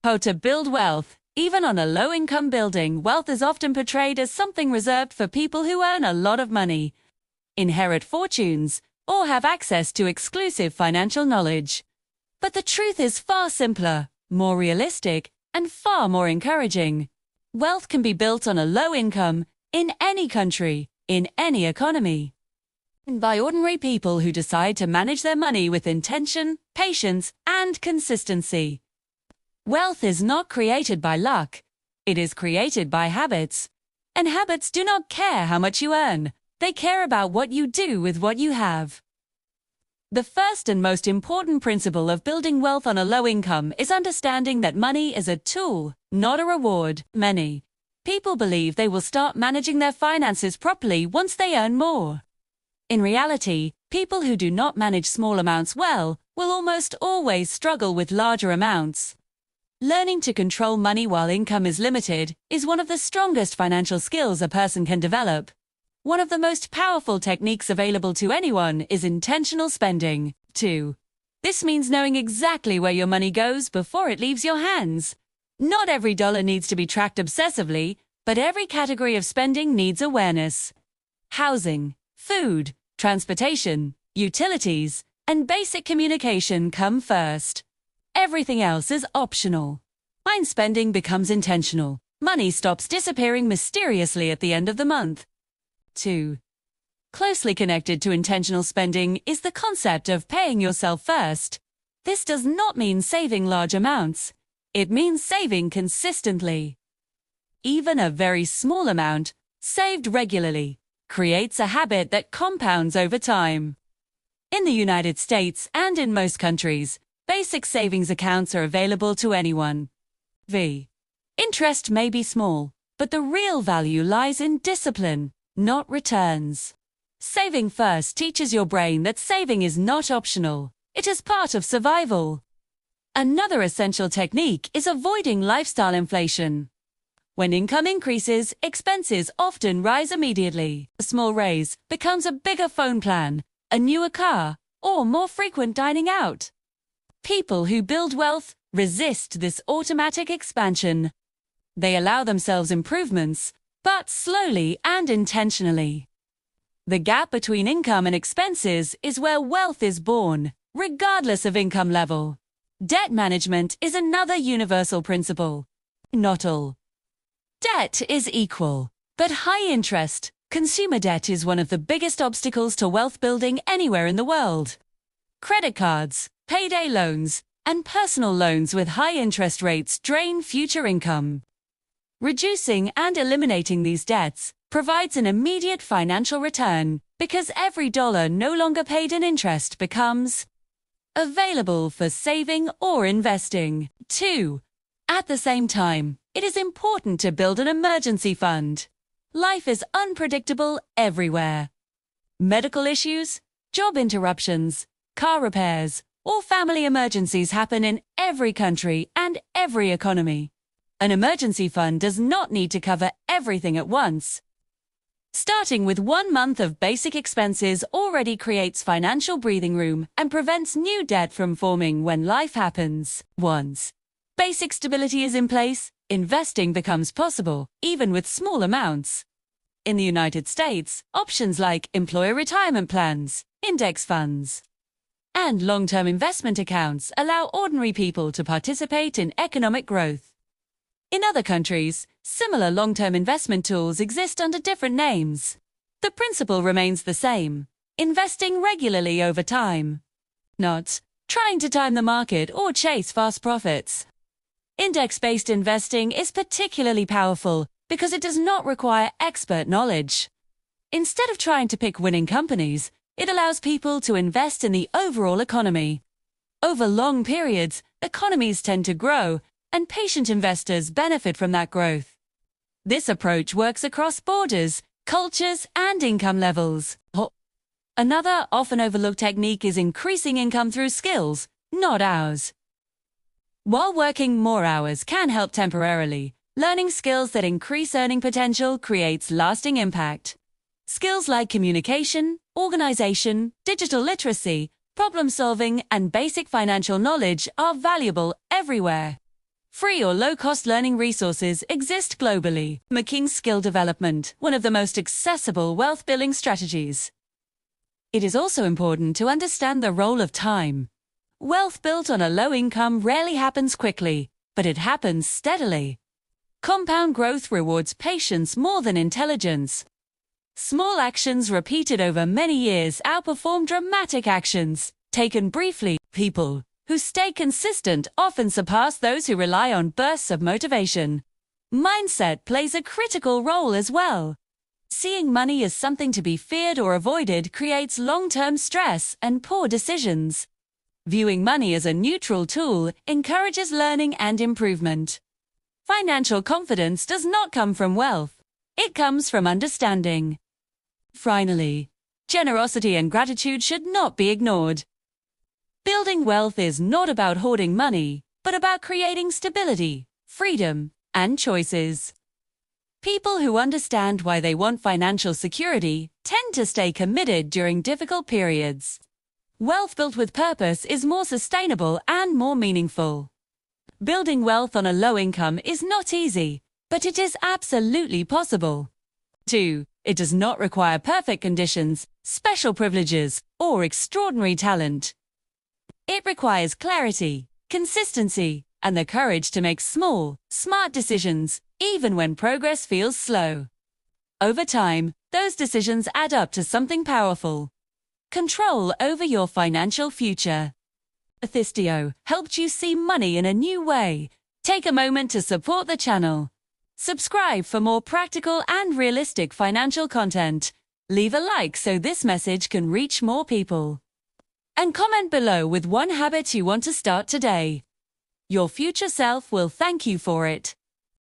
How to build wealth. Even on a low-income building, wealth is often portrayed as something reserved for people who earn a lot of money, inherit fortunes, or have access to exclusive financial knowledge. But the truth is far simpler, more realistic, and far more encouraging. Wealth can be built on a low income, in any country, in any economy, and by ordinary people who decide to manage their money with intention, patience, and consistency. Wealth is not created by luck. It is created by habits. And habits do not care how much you earn. They care about what you do with what you have. The first and most important principle of building wealth on a low income is understanding that money is a tool, not a reward. Many people believe they will start managing their finances properly once they earn more. In reality, people who do not manage small amounts well will almost always struggle with larger amounts. Learning to control money while income is limited is one of the strongest financial skills a person can develop. One of the most powerful techniques available to anyone is intentional spending. 2. This means knowing exactly where your money goes before it leaves your hands. Not every dollar needs to be tracked obsessively, but every category of spending needs awareness. Housing, food, transportation, utilities, and basic communication come first. Everything else is optional. When spending becomes intentional, money stops disappearing mysteriously at the end of the month. 2. Closely connected to intentional spending is the concept of paying yourself first. This does not mean saving large amounts. It means saving consistently. Even a very small amount, saved regularly, creates a habit that compounds over time. In the United States and in most countries, basic savings accounts are available to anyone. Interest may be small, but the real value lies in discipline, not returns. Saving first teaches your brain that saving is not optional. It is part of survival. Another essential technique is avoiding lifestyle inflation. When income increases, expenses often rise immediately. A small raise becomes a bigger phone plan, a newer car, or more frequent dining out. People who build wealth resist this automatic expansion. They allow themselves improvements, but slowly and intentionally. The gap between income and expenses is where wealth is born, regardless of income level. Debt management is another universal principle. Not all debt is equal, but high interest, consumer debt is one of the biggest obstacles to wealth building anywhere in the world. Credit cards, payday loans, and personal loans with high interest rates drain future income. Reducing and eliminating these debts provides an immediate financial return because every dollar no longer paid in interest becomes available for saving or investing. 2. At the same time, it is important to build an emergency fund. Life is unpredictable everywhere. Medical issues, job interruptions, car repairs, or family emergencies happen in every country and every economy. An emergency fund does not need to cover everything at once. Starting with 1 month of basic expenses already creates financial breathing room and prevents new debt from forming when life happens. Once basic stability is in place, investing becomes possible, even with small amounts. In the United States, options like employer retirement plans, index funds, and long-term investment accounts allow ordinary people to participate in economic growth. In other countries, similar long-term investment tools exist under different names. The principle remains the same: investing regularly over time, not trying to time the market or chase fast profits. Index-based investing is particularly powerful because it does not require expert knowledge. Instead of trying to pick winning companies, it allows people to invest in the overall economy. Over long periods, economies tend to grow, and patient investors benefit from that growth. This approach works across borders, cultures, and income levels. Another often overlooked technique is increasing income through skills, not hours. While working more hours can help temporarily, learning skills that increase earning potential creates lasting impact. Skills like communication, organization, digital literacy, problem-solving, and basic financial knowledge are valuable everywhere. Free or low-cost learning resources exist globally, making skill development one of the most accessible wealth-building strategies. It is also important to understand the role of time. Wealth built on a low income rarely happens quickly, but it happens steadily. Compound growth rewards patience more than intelligence. Small actions repeated over many years outperform dramatic actions taken briefly. People who stay consistent often surpass those who rely on bursts of motivation. Mindset plays a critical role as well. Seeing money as something to be feared or avoided creates long-term stress and poor decisions. Viewing money as a neutral tool encourages learning and improvement. Financial confidence does not come from wealth. It comes from understanding. Finally, generosity and gratitude should not be ignored. Building wealth is not about hoarding money, but about creating stability, freedom, and choices. People who understand why they want financial security tend to stay committed during difficult periods. Wealth built with purpose is more sustainable and more meaningful. Building wealth on a low income is not easy, but it is absolutely possible. 2. It does not require perfect conditions, special privileges, or extraordinary talent. It requires clarity, consistency, and the courage to make small, smart decisions, even when progress feels slow. Over time, those decisions add up to something powerful. Control over your financial future. Athistio helped you see money in a new way. Take a moment to support the channel. Subscribe for more practical and realistic financial content. Leave a like so this message can reach more people. And comment below with one habit you want to start today. Your future self will thank you for it.